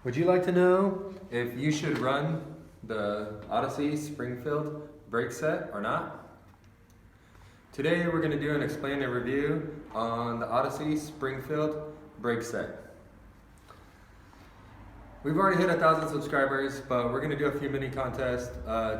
Would you like to know if you should run the Odyssey Springfield brake set or not? Today we're going to do an explain and review on the Odyssey Springfield brake set. We've already hit 1,000 subscribers, but we're going to do a few mini contests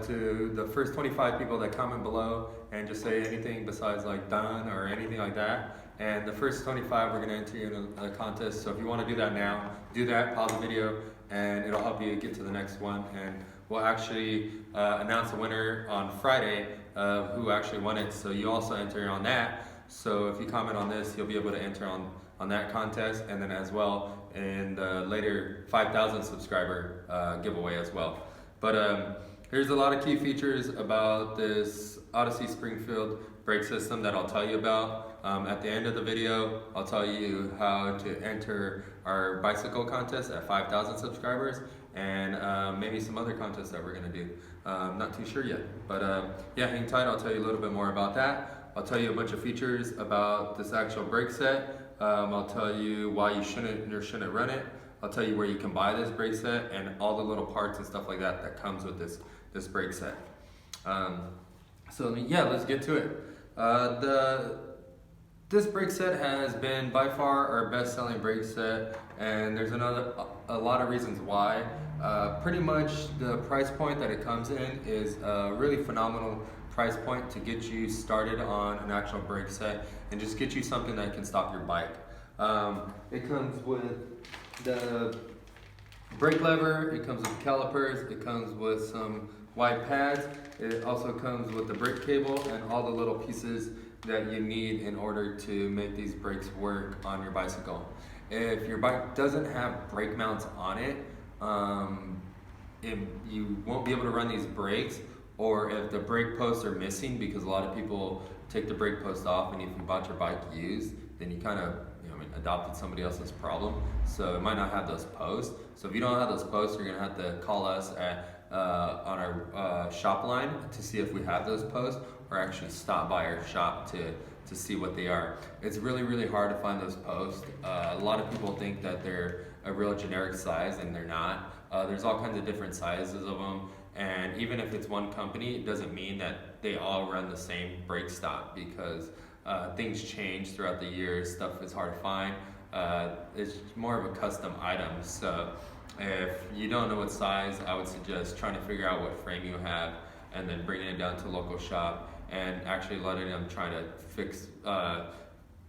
to the first 25 people that comment below and just say anything besides like done or anything like that. And the first 25 we're going to enter you in a contest. So if you want to do that now, do that, pause the video, and it'll help you get to the next one. And we'll actually announce the winner on Friday of who actually won it. So you also enter on that. So if you comment on this, you'll be able to enter on that contest, and then as well in the later 5,000 subscriber giveaway as well. But here's a lot of key features about this Odyssey Springfield brake system that I'll tell you about. At the end of the video, I'll tell you how to enter our bicycle contest at 5,000 subscribers, and maybe some other contests that we're gonna do. Not too sure yet, but yeah, hang tight, I'll tell you a little bit more about that. I'll tell you a bunch of features about this actual brake set. I'll tell you why you shouldn't or shouldn't run it. I'll tell you where you can buy this brake set and all the little parts and stuff like that that comes with this brake set. So yeah, let's get to it. This brake set has been by far our best selling brake set, and there's a lot of reasons why. Pretty much the price point that it comes in is a really phenomenal price point to get you started on an actual brake set and just get you something that can stop your bike. It comes with the brake lever, it comes with calipers, it comes with some wide pads, it also comes with the brake cable and all the little pieces that you need in order to make these brakes work on your bicycle. If your bike doesn't have brake mounts on it, you won't be able to run these brakes, or if the brake posts are missing, because a lot of people take the brake post off, and if you bought your bike used, then you kind of adopted somebody else's problem, so it might not have those posts. So if you don't have those posts, you're gonna have to call us on our shop line to see if we have those posts, or actually stop by our shop to see what they are. It's really hard to find those posts. A lot of people think that they're a real generic size, and they're not. There's all kinds of different sizes of them, and even if it's one company, it doesn't mean that they all run the same brake stop, because things change throughout the years. Stuff is hard to find. It's more of a custom item. So if you don't know what size, I would suggest trying to figure out what frame you have, and then bringing it down to a local shop and actually letting them try to fix,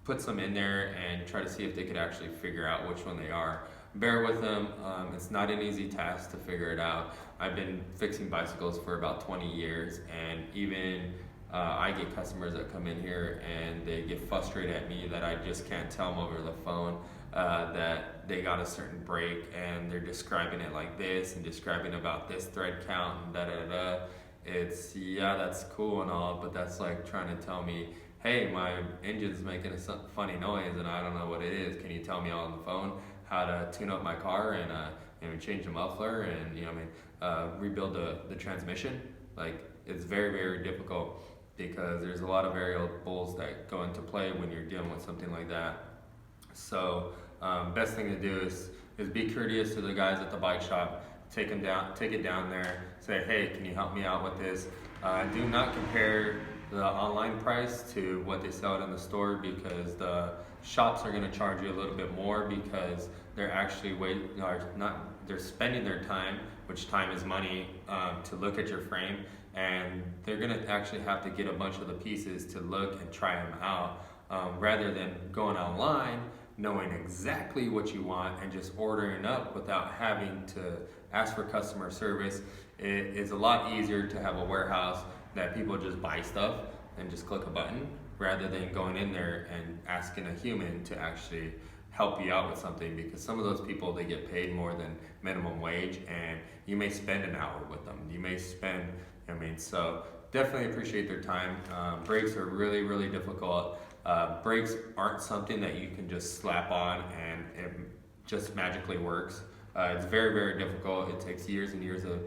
put some in there and try to see if they could actually figure out which one they are. Bear with them. It's not an easy task to figure it out. I've been fixing bicycles for about 20 years, and even I get customers that come in here and they get frustrated at me that I just can't tell them over the phone that they got a certain brake, and they're describing it like this and describing about this thread count and da-da-da. It's, yeah, that's cool and all, but that's like trying to tell me, hey, my engine's making a funny noise and I don't know what it is. Can you tell me on the phone how to tune up my car and change the muffler and rebuild the transmission? Like, it's very difficult, because there's a lot of variables that go into play when you're dealing with something like that. So best thing to do is be courteous to the guys at the bike shop. Take it down there, say, hey, can you help me out with this? Do not compare the online price to what they sell it in the store, because the shops are going to charge you a little bit more, because they're actually they're spending their time, which time is money, to look at your frame, and they're going to actually have to get a bunch of the pieces to look and try them out, rather than going online, knowing exactly what you want and just ordering up without having to ask for customer service. It is a lot easier to have a warehouse that people just buy stuff and just click a button, rather than going in there and asking a human to actually help you out with something, because some of those people, they get paid more than minimum wage, and you may spend an hour with them. You may spend, so definitely appreciate their time. Brakes are really difficult. Brakes aren't something that you can just slap on and it just magically works. It's very difficult. It takes years and years of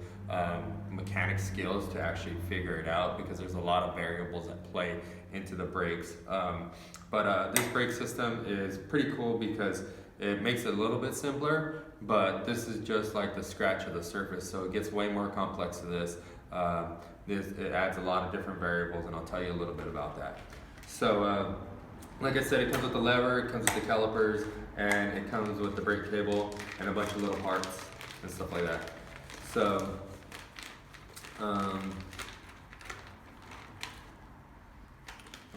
mechanic skills to actually figure it out, because there's a lot of variables that play into the brakes. But this brake system is pretty cool because it makes it a little bit simpler, but this is just like the scratch of the surface, so it gets way more complex to this. It adds a lot of different variables, and I'll tell you a little bit about that. So, like I said, it comes with the lever, it comes with the calipers, and it comes with the brake cable and a bunch of little parts and stuff like that. So, I'll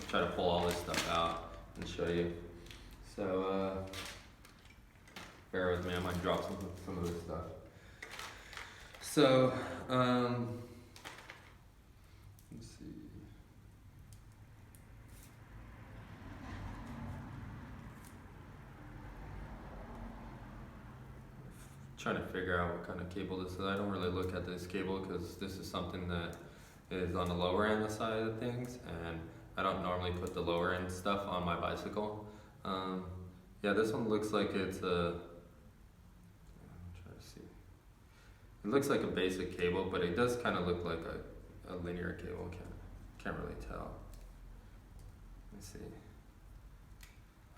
try to pull all this stuff out and show you. So, bear with me, I might drop some of this stuff. So, let's see. Trying to figure out what kind of cable this is. I don't really look at this cable because this is something that is on the lower end side of things, and I don't normally put the lower end stuff on my bicycle. Yeah, this one looks like it's a, I'm trying to see. It looks like a basic cable, but it does kind of look like a linear cable. Can't really tell. Let's see.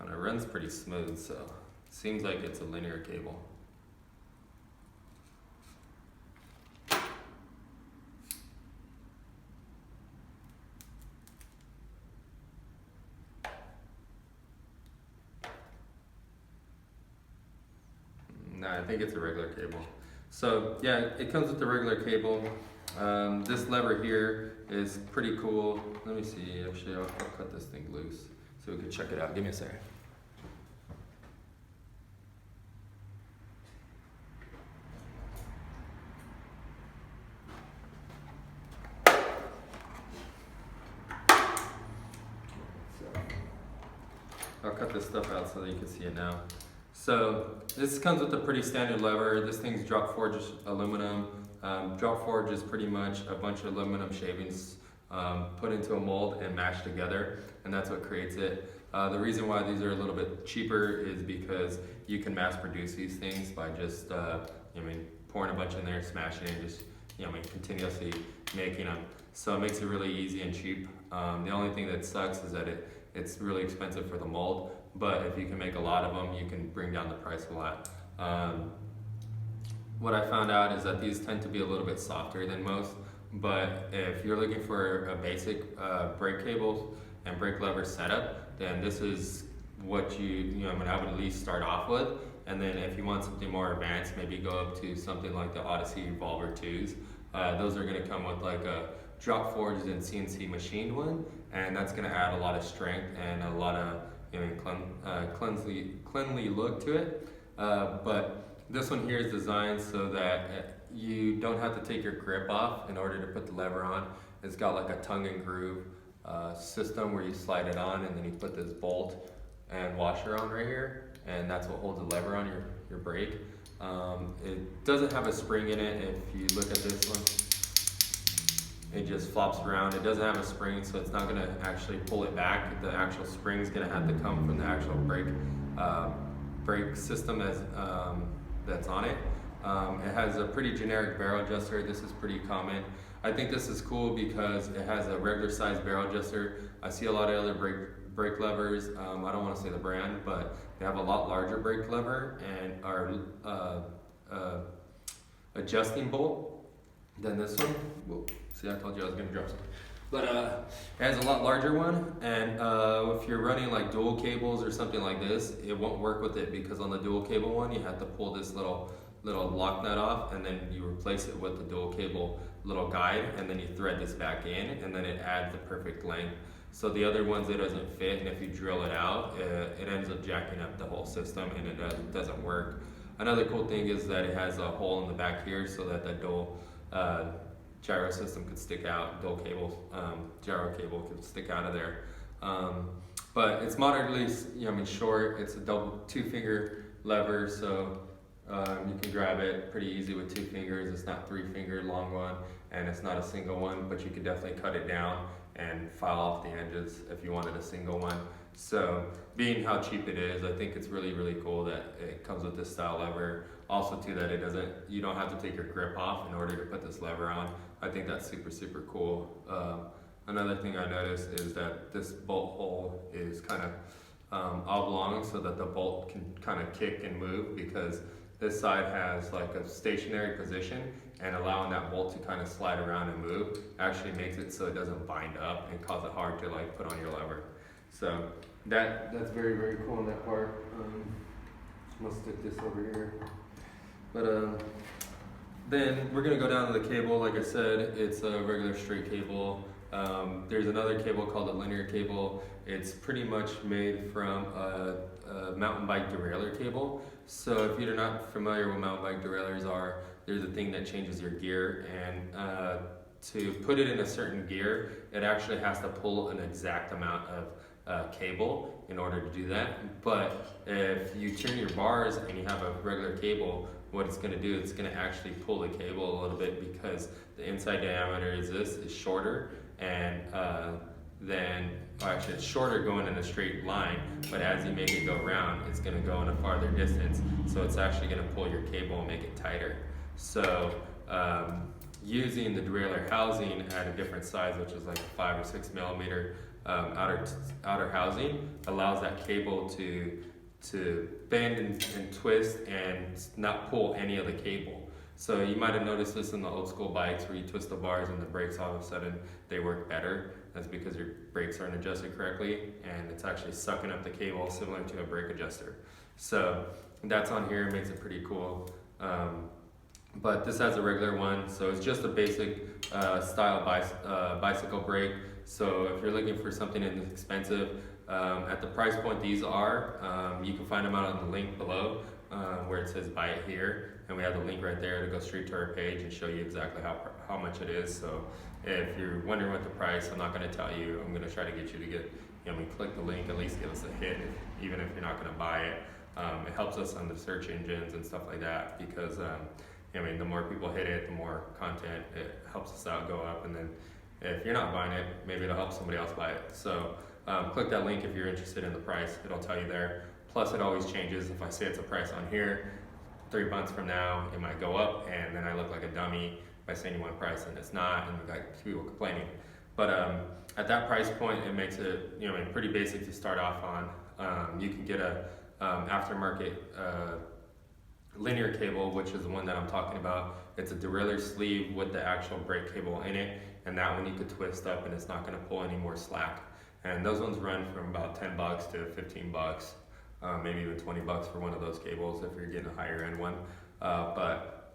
And it runs pretty smooth, so it seems like it's a linear cable. No, I think it's a regular cable. So yeah, it comes with the regular cable. This lever here is pretty cool. Let me see, actually I'll cut this thing loose so we can check it out. Give me a second. I'll cut this stuff out so that you can see it now. So this comes with a pretty standard lever. This thing's drop forged aluminum. Drop forge is pretty much a bunch of aluminum shavings put into a mold and mashed together, and that's what creates it. The reason why these are a little bit cheaper is because you can mass produce these things by just pouring a bunch in there, smashing it, and just continuously making them. So it makes it really easy and cheap. The only thing that sucks is that it's really expensive for the mold, but if you can make a lot of them, you can bring down the price a lot. What I found out is that these tend to be a little bit softer than most, but if you're looking for a basic brake cable and brake lever setup, then this is what I would at least start off with. And then if you want something more advanced, maybe go up to something like the Odyssey Revolver 2s. Those are gonna come with like a drop forged and CNC machined one, and that's gonna add a lot of strength and a lot of cleanly look to it. But this one here is designed so that you don't have to take your grip off in order to put the lever on. It's got like a tongue and groove system where you slide it on, and then you put this bolt and washer on right here, and that's what holds the lever on your brake. It doesn't have a spring in it. If you look at this one, it just flops around. It doesn't have a spring, so it's not gonna actually pull it back. The actual spring is gonna have to come from the actual brake system that's on it. It has a pretty generic barrel adjuster. This is pretty common. I think this is cool because it has a regular size barrel adjuster. I see a lot of other brake levers. I don't want to say the brand, but they have a lot larger brake lever and are adjusting bolt than this one. Whoa. See, I told you I was going to drop something. But it has a lot larger one, and if you're running like dual cables or something like this, it won't work with it, because on the dual cable one, you have to pull this little lock nut off, and then you replace it with the dual cable little guide, and then you thread this back in, and then it adds the perfect length. So the other ones, it doesn't fit, and if you drill it out, it ends up jacking up the whole system, and it doesn't work. Another cool thing is that it has a hole in the back here so that the dual gyro system could stick out, dual cable, gyro cable could stick out of there. But it's moderately, short. It's a double 2-finger lever, so you can grab it pretty easy with 2 fingers. It's not 3-finger long one, and it's not a single one, but you could definitely cut it down and file off the edges if you wanted a single one. So being how cheap it is, I think it's really, really cool that it comes with this style lever. Also too, that you don't have to take your grip off in order to put this lever on. I think that's super, super cool. Another thing I noticed is that this bolt hole is kind of oblong, so that the bolt can kind of kick and move, because this side has like a stationary position, and allowing that bolt to kind of slide around and move actually makes it so it doesn't bind up and cause it hard to like put on your lever. So that's very, very cool in that part. I'm gonna stick this over here. But then we're gonna go down to the cable. Like I said, it's a regular straight cable. There's another cable called a linear cable. It's pretty much made from a mountain bike derailleur cable. So if you're not familiar with mountain bike derailleurs are, there's a thing that changes your gear, and to put it in a certain gear, it actually has to pull an exact amount of cable in order to do that. But if you turn your bars and you have a regular cable, what it's going to do, it's going to actually pull the cable a little bit, because the inside diameter is shorter, and actually it's shorter going in a straight line, but as you make it go round, it's going to go in a farther distance, so it's actually going to pull your cable and make it tighter. So using the derailleur housing at a different size, which is like a 5 or 6 millimeter outer housing, allows that cable to bend and twist and not pull any of the cable. So you might have noticed this in the old school bikes where you twist the bars and the brakes all of a sudden they work better. That's because your brakes aren't adjusted correctly, and it's actually sucking up the cable similar to a brake adjuster. So that's on here, makes it pretty cool. But this has a regular one, so it's just a basic style bicycle brake. So if you're looking for something inexpensive, at the price point these are, you can find them out on the link below where it says buy it here, and we have the link right there to go straight to our page and show you exactly how much it is. So if you're wondering what the price, I'm not going to tell you. I'm going to try to get you to get, click the link, at least give us a hit, even if you're not going to buy it. It helps us on the search engines and stuff like that, because the more people hit it, the more content, it helps us out go up, and then if you're not buying it, maybe it'll help somebody else buy it. So click that link if you're interested in the price. It'll tell you there. Plus it always changes. If I say it's a price on here, 3 months from now it might go up, and then I look like a dummy by saying one price and it's not, and we got people complaining. But at that price point, it makes it pretty basic to start off on. You can get a aftermarket linear cable, which is the one that I'm talking about. It's a derailleur sleeve with the actual brake cable in it, and that one you could twist up and it's not going to pull any more slack. And those ones run from about $10 to $15, maybe even $20 for one of those cables if you're getting a higher end one. But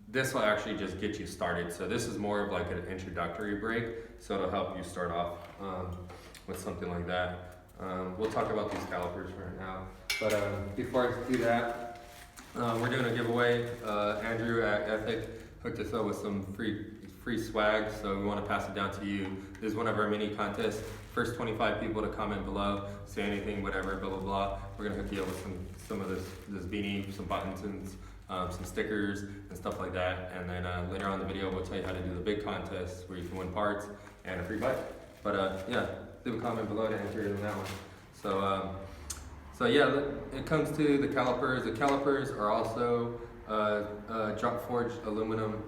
this will actually just get you started. So this is more of like an introductory brake, so it'll help you start off with something like that. We'll talk about these calipers right now, but before I do that, we're doing a giveaway. Andrew at Ethic hooked us up with some free swag, so we want to pass it down to you. This is one of our mini contests. First 25 people to comment below, say anything, whatever, blah blah blah. We're gonna hook you up with some of this beanie, some buttons, and some stickers and stuff like that. And then later on in the video, we'll tell you how to do the big contest where you can win parts and a free bike. But yeah, leave a comment below to enter in that one. So yeah, it comes to the calipers. The calipers are also drop forged aluminum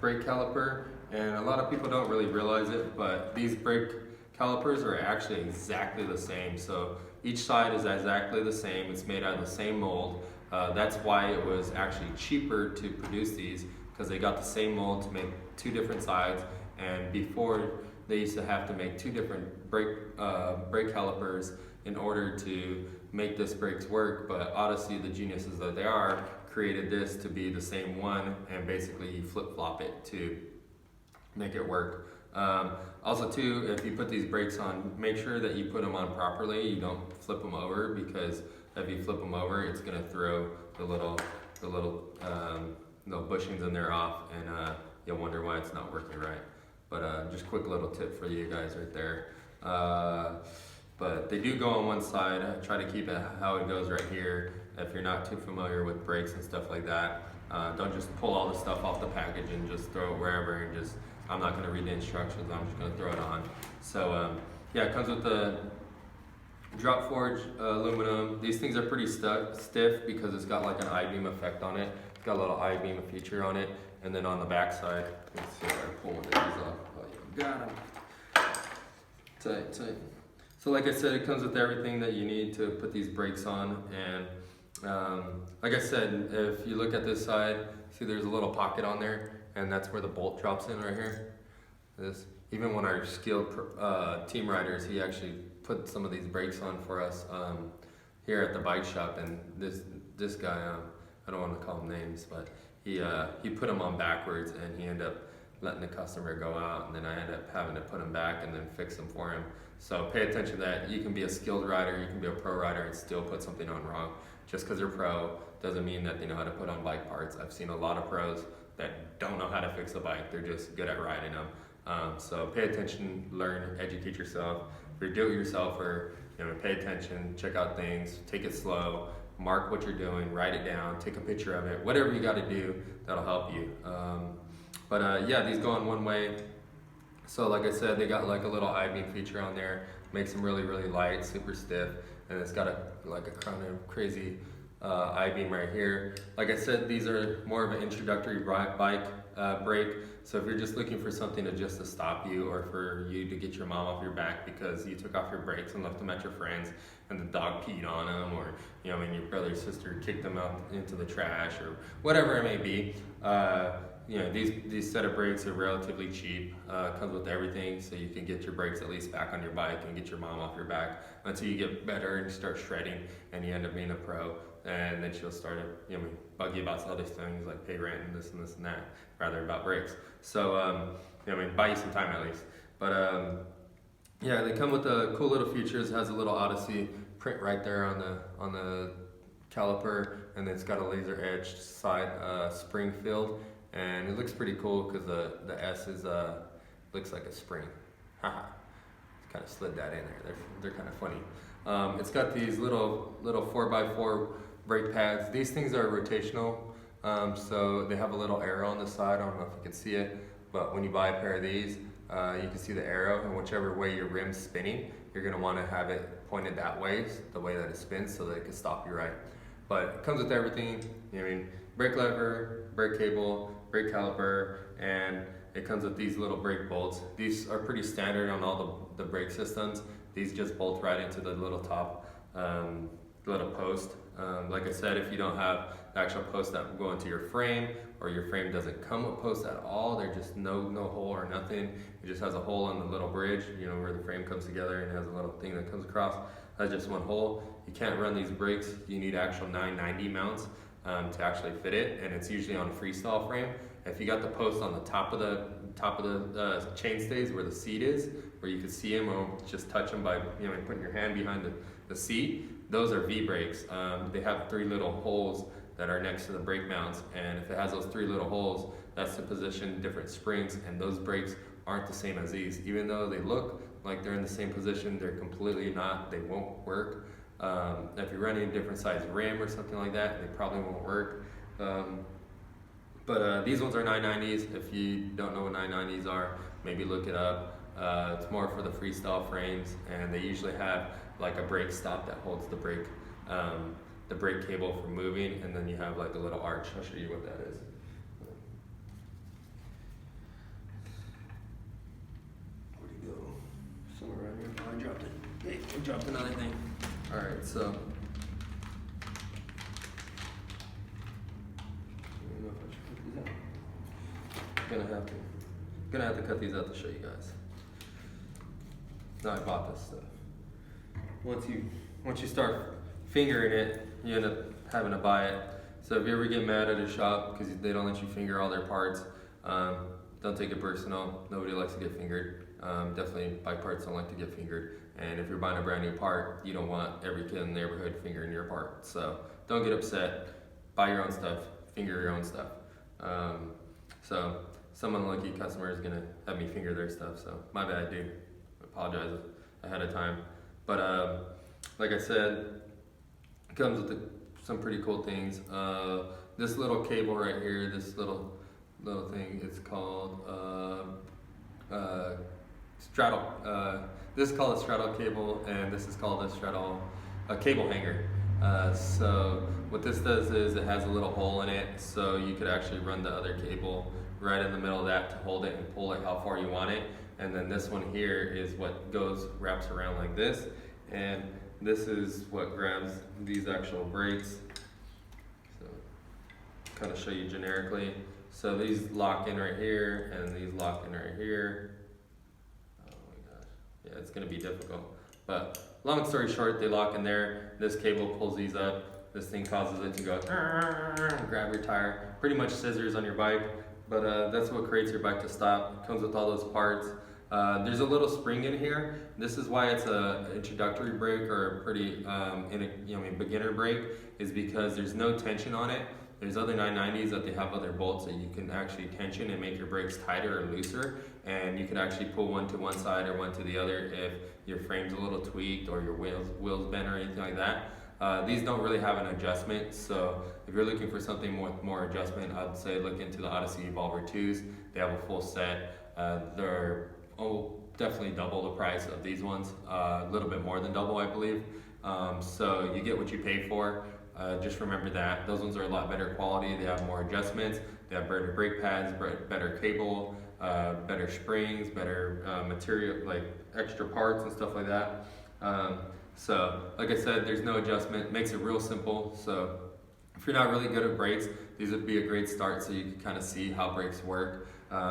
brake caliper, and a lot of people don't really realize it, but these brake calipers are actually exactly the same. So each side is exactly the same. It's made out of the same mold. That's why it was actually cheaper to produce these, because they got the same mold to make two different sides. And before, they used to have to make two different brake calipers in order to make this brakes work. But Odyssey, the geniuses that they are, created this to be the same one, and basically you flip-flop it to make it work. Also too, if you put these brakes on, make sure that you put them on properly. You don't flip them over, because if you flip them over, it's gonna throw the little bushings in there off, and you'll wonder why it's not working right. But just quick little tip for you guys right there. But they do go on one side. I try to keep it how it goes right here. If you're not too familiar with brakes and stuff like that, don't just pull all the stuff off the package and just throw it wherever and just, I'm not gonna read the instructions, I'm just gonna throw it on. So yeah, it comes with the drop forged aluminum. These things are pretty stiff because it's got like an I-beam effect on it. It's got a little I-beam feature on it. And then on the back side, let's see if I pull one of these off. Oh, you got them. Tight. So like I said, it comes with everything that you need to put these brakes on. And Like I said, if you look at this side, see there's a little pocket on there, and that's where the bolt drops in right here. This, even when our skilled team riders, he actually put some of these brakes on for us here at the bike shop, and this guy, I don't want to call him names, but he put them on backwards, and he ended up letting the customer go out, and then I ended up having to put them back and then fix them for him. So pay attention to that. You can be a skilled rider, you can be a pro rider, and still put something on wrong. Just because they're pro doesn't mean that they know how to put on bike parts. I've seen a lot of pros that don't know how to fix a bike. They're just good at riding them. So pay attention, learn, educate yourself. If you're do-it-yourselfer, pay attention, check out things, take it slow, mark what you're doing, write it down, take a picture of it, whatever you got to do, that'll help you. Yeah, these go on one way. So like I said, they got like a little I-beam feature on there, makes them really, really light, super stiff, and it's got a kind of crazy I-beam right here. Like I said, these are more of an introductory bike brake. So if you're just looking for something to stop you, or for you to get your mom off your back because you took off your brakes and left them at your friends and the dog peed on them, or your brother or sister kicked them out into the trash, or whatever it may be, these set of brakes are relatively cheap. Comes with everything, so you can get your brakes at least back on your bike and get your mom off your back until you get better and start shredding and you end up being a pro. And then she'll start to bug you about other things like pay rent and this and that, rather about brakes. So buy you some time at least. But yeah, they come with the cool little features. It has a little Odyssey print right there on the caliper, and it's got a laser edged side Springfield, and it looks pretty cool because the S is looks like a spring. Haha, kind of slid that in there. They're kind of funny. It's got these little 4x4 brake pads. These things are rotational, so they have a little arrow on the side. I don't know if you can see it, but when you buy a pair of these, you can see the arrow, and whichever way your rim's spinning, you're going to want to have it pointed that way, the way that it spins, so that it can stop you right. But it comes with everything. Brake lever, brake cable, brake caliper, and it comes with these little brake bolts. These are pretty standard on all the brake systems. These just bolt right into the little top little post. Like I said, if you don't have the actual posts that will go into your frame, or your frame doesn't come with posts at all, they're just no hole or nothing. It just has a hole on the little bridge, where the frame comes together, and it has a little thing that comes across. That's just one hole. You can't run these brakes. You need actual 990 mounts to actually fit it, and it's usually on a freestyle frame. If you got the post on the top of the chain stays where the seat is, where you can see them or just touch them by putting your hand behind the seat, those are V brakes. They have 3 little holes that are next to the brake mounts, and if it has those 3 little holes, that's to position different springs, and those brakes aren't the same as these. Even though they look like they're in the same position, they're completely not. They won't work. If you're running a different size rim or something like that, they probably won't work. But these ones are 990s. If you don't know what 990s are, maybe look it up. It's more for the freestyle frames, and they usually have like a brake stop that holds the brake cable from moving, and then you have like a little arch. I'll show you what that is. Where'd he go? Somewhere around here. Oh, I dropped it. Hey, I dropped another thing. All right, so. Gonna have to cut these out to show you guys. Now I bought this stuff. Once you start fingering it, you end up having to buy it. So if you ever get mad at a shop because they don't let you finger all their parts, don't take it personal. Nobody likes to get fingered. Definitely bike parts don't like to get fingered. And if you're buying a brand new part, you don't want every kid in the neighborhood fingering your part. So don't get upset. Buy your own stuff. Finger your own stuff. So some unlucky customer is gonna have me finger their stuff. So my bad, dude. I apologize ahead of time. But like I said, it comes with some pretty cool things. This little cable right here, this little thing, it's called Straddle. This is called a Straddle cable, and this is called a cable hanger. So what this does is it has a little hole in it, so you could actually run the other cable right in the middle of that to hold it and pull it how far you want it. And then this one here is what wraps around like this, and this is what grabs these actual brakes kind of show you generically. So these lock in right here, and these lock in right here. Oh my gosh, yeah, it's gonna be difficult. But long story short, they lock in there. This cable pulls these up. This thing causes it to go grab your tire. Pretty much scissors on your bike, but that's what creates your bike to stop. It comes with all those parts. There's a little spring in here. This is why it's a introductory brake or a pretty beginner brake, is because there's no tension on it. There's other 990s that they have other bolts that you can actually tension and make your brakes tighter or looser, and you can actually pull one to one side or one to the other if your frame's a little tweaked or your wheels bent or anything like that. These don't really have an adjustment, so if you're looking for something with more adjustment, I'd say look into the Odyssey Evolver 2s. They have a full set. They're definitely double the price of these ones, a little bit more than double, I believe. So you get what you pay for. Just remember that. Those ones are a lot better quality. They have more adjustments. They have better brake pads, better cable, better springs, better material, like extra parts and stuff like that. So like I said, there's no adjustment. Makes it real simple. So if you're not really good at brakes, these would be a great start so you can kind of see how brakes work.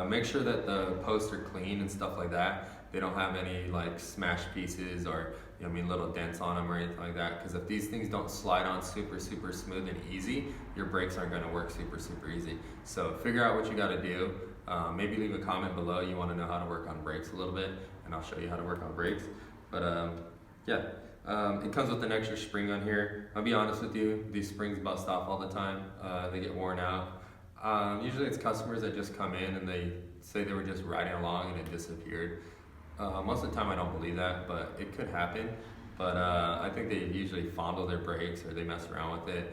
Make sure that the posts are clean and stuff like that. They don't have any like smashed pieces or little dents on them or anything like that, because if these things don't slide on super smooth and easy, your brakes aren't going to work super easy. So figure out what you got to do. Maybe leave a comment below you want to know how to work on brakes a little bit, and I'll show you how to work on brakes. But it comes with an extra spring on here. I'll be honest with you, these springs bust off all the time. They get worn out. Usually it's customers that just come in and they say they were just riding along and it disappeared. Most of the time I don't believe that, but it could happen. But I think they usually fondle their brakes or they mess around with it.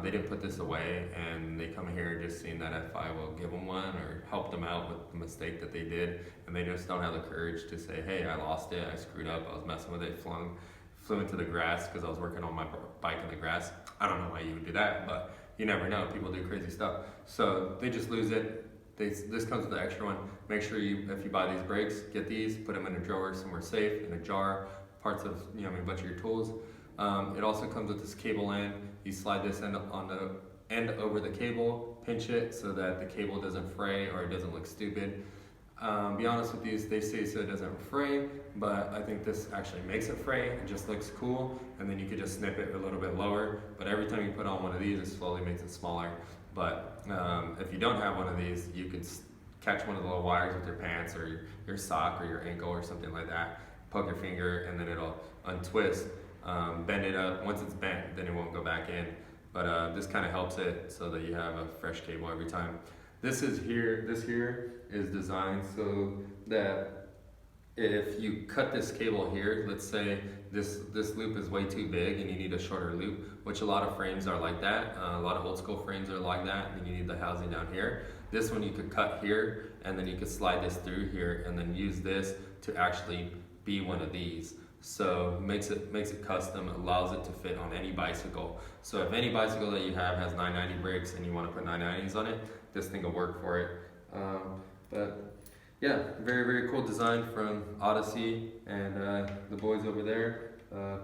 They didn't put this away and they come here just seeing that if I will give them one or help them out with the mistake that they did, and they just don't have the courage to say, hey, I lost it, I screwed up, I was messing with it, flew into the grass because I was working on my bike in the grass. I don't know why you would do that, but you never know, people do crazy stuff. So they just lose it. This comes with the extra one. Make sure if you buy these brakes, get these, put them in a drawer somewhere safe, in a jar, parts of, a bunch of your tools. It also comes with this cable end. You slide this end on the end over the cable, pinch it so that the cable doesn't fray or it doesn't look stupid. Be honest with these, they say so it doesn't fray, but I think this actually makes it fray. It just looks cool, and then you could just snip it a little bit lower, but every time you put on one of these, it slowly makes it smaller. But if you don't have one of these, you could catch one of the little wires with your pants or your sock or your ankle or something like that, poke your finger, and then it'll untwist, bend it up. Once it's bent, then it won't go back in. But this kind of helps it so that you have a fresh cable every time. This here is designed so that if you cut this cable here, let's say this loop is way too big and you need a shorter loop, which a lot of frames are like that. A lot of old school frames are like that, and you need the housing down here. This one you could cut here, and then you could slide this through here, and then use this to actually be one of these. So makes it custom, allows it to fit on any bicycle. So if any bicycle that you have has 990 brakes and you want to put 990s on it, this thing will work for it. But yeah, very cool design from Odyssey and the boys over there.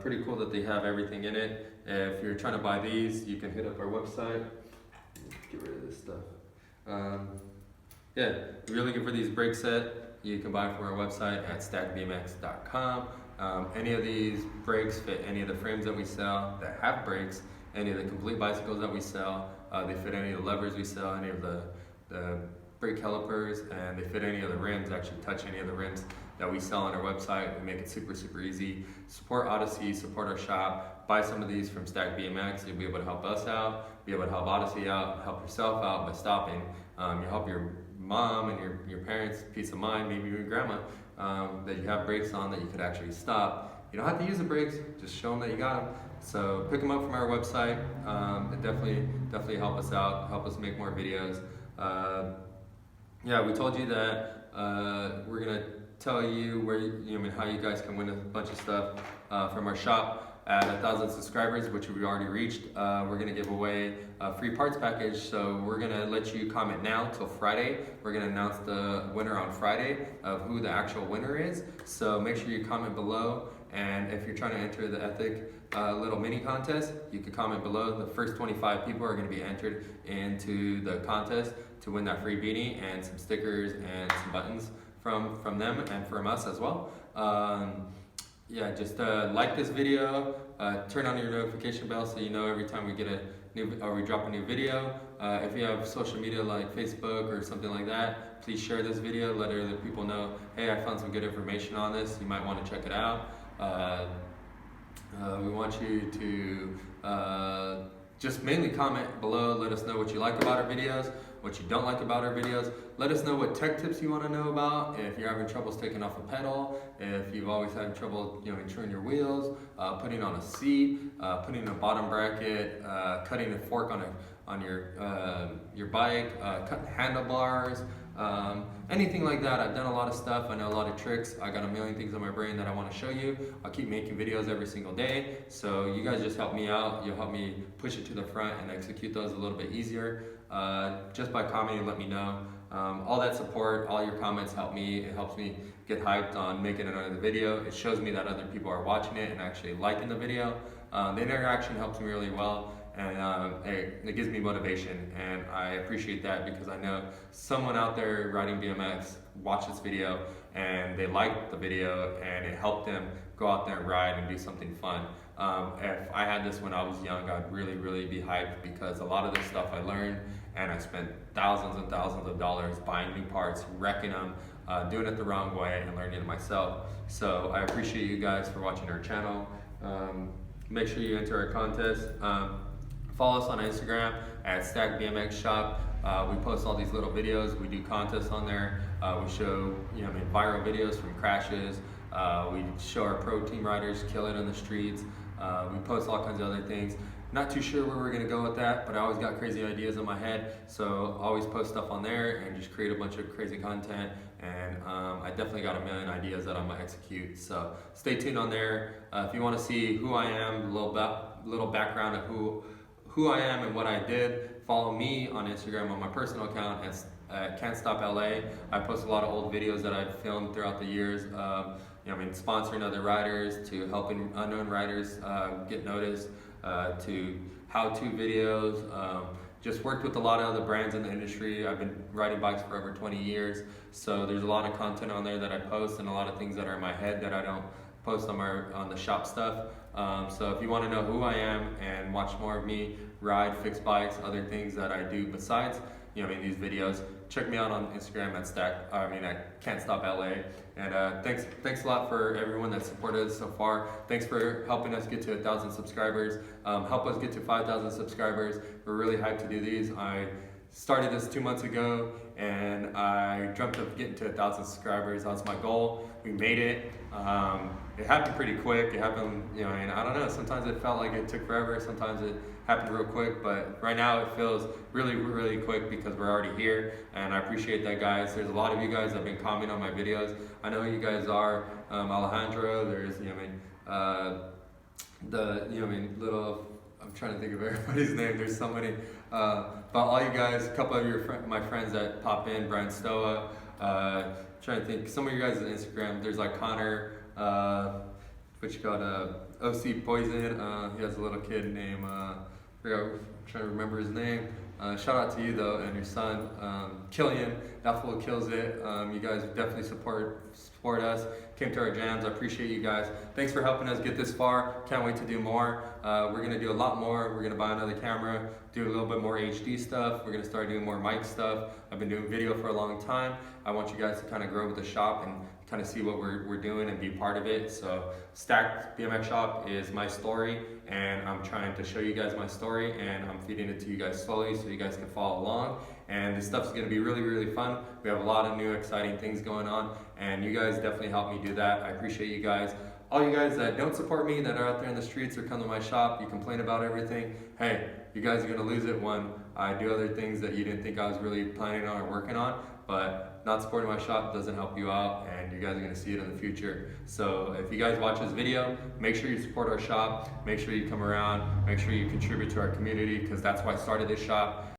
Pretty cool that they have everything in it. If you're trying to buy these, you can hit up our website. Get rid of this stuff. If you're looking for these brake set, you can buy them from our website at stackbmx.com. Any of these brakes fit any of the frames that we sell that have brakes, any of the complete bicycles that we sell. They fit any of the levers we sell, any of the brake calipers, and they fit any of the rims, actually touch any of the rims that we sell on our website. We make it super easy. Support Odyssey, support our shop, buy some of these from Stack BMX. You'll be able to help us out, be able to help Odyssey out, help yourself out by stopping. You help your mom and your parents peace of mind, maybe your grandma, that you have brakes on that you could actually stop. You don't have to use the brakes, just show them that you got them. So pick them up from our website. It definitely help us out, help us make more videos. We told you that we're gonna tell you how you guys can win a bunch of stuff from our shop. At 1,000 subscribers, which we already reached, we're gonna give away a free parts package. So we're gonna let you comment now till Friday. We're gonna announce the winner on Friday of who the actual winner is. So make sure you comment below And if you're trying to enter the Ethic little mini contest, you can comment below. The first 25 people are going to be entered into the contest to win that free beanie and some stickers and some buttons from them and from us as well. Yeah, just like this video, turn on your notification bell so you know every time we get a new or we drop a new video. If you have social media like Facebook or something like that, please share this video. Let other people know, hey, I found some good information on this. You might want to check it out. We want you to just mainly comment below. Let us know what you like about our videos, what you don't like about our videos. Let us know what tech tips you want to know about. If you're having troubles taking off a pedal, if you've always had trouble, insuring your wheels, putting on a seat, putting a bottom bracket, cutting a fork on your bike, cutting handlebars, anything like that. I've done a lot of stuff. I know a lot of tricks. I got a million things on my brain that I want to show you. I'll keep making videos every single day. So you guys just help me out. You'll help me push it to the front and execute those a little bit easier. Just by commenting, let me know. All that support, all your comments help me. It helps me get hyped on making another video. It shows me that other people are watching it and actually liking the video. The interaction helps me really well. And it gives me motivation, and I appreciate that because I know someone out there riding BMX watched this video and they liked the video and it helped them go out there and ride and do something fun. If I had this when I was young, I'd really be hyped because a lot of this stuff I learned and I spent thousands and thousands of dollars buying new parts, wrecking them, doing it the wrong way and learning it myself. So I appreciate you guys for watching our channel. Make sure you enter our contest. Follow us on Instagram at Stack BMX Shop. We post all these little videos. We do contests on there. We show viral videos from crashes. We show our pro team riders kill it on the streets. We post all kinds of other things. Not too sure where we're gonna go with that, but I always got crazy ideas in my head. So always post stuff on there and just create a bunch of crazy content. And I definitely got a million ideas that I'm gonna execute. So stay tuned on there. If you wanna see who I am, a little background of who I am and what I did, follow me on Instagram on my personal account at Can't Stop LA. I post a lot of old videos that I've filmed throughout the years. Sponsoring other riders, to helping unknown riders get noticed, to how-to videos. Just worked with a lot of other brands in the industry. I've been riding bikes for over 20 years, so there's a lot of content on there that I post and a lot of things that are in my head that I don't post on the shop stuff. So if you want to know who I am and watch more of me ride, fix bikes, other things that I do besides these videos, check me out on Instagram at Can't Stop LA. And thanks a lot for everyone that supported us so far. Thanks for helping us get to 1,000 subscribers. Help us get to 5,000 subscribers. We're really hyped to do these. I started this 2 months ago and I dreamt of getting to 1,000 subscribers. That was my goal. We made it. It happened pretty quick. It happened, and I don't know, sometimes it felt like it took forever. Sometimes it happened real quick, but right now it feels really quick because we're already here, and I appreciate that, guys. There's a lot of you guys that have been commenting on my videos. I know who you guys are. Alejandro, there's, I'm trying to think of everybody's name. There's so many. But all you guys, a couple of my friends that pop in, Brian Stoa, trying to think, some of you guys on Instagram, there's like Connor, OC Poison, he has a little kid named, I'm trying to remember his name. Shout out to you though, and your son, Killian, that fool kills it. You guys definitely support us, came to our jams. I appreciate you guys. Thanks for helping us get this far. Can't wait to do more. We're gonna do a lot more. We're gonna buy another camera, do a little bit more HD stuff. We're gonna start doing more mic stuff. I've been doing video for a long time. I want you guys to kind of grow with the shop and kind of see what we're doing and be part of it. So Stacked BMX Shop is my story, and I'm trying to show you guys my story, and I'm feeding it to you guys slowly so you guys can follow along. And this stuff's gonna be really fun. We have a lot of new exciting things going on, and you guys definitely help me do that. I appreciate you guys. All you guys that don't support me, that are out there in the streets or come to my shop, you complain about everything, hey, you guys are gonna lose it when I do other things that you didn't think I was really planning on or working on. But not supporting my shop doesn't help you out, and you guys are gonna see it in the future. So if you guys watch this video, make sure you support our shop, make sure you come around, make sure you contribute to our community, because that's why I started this shop.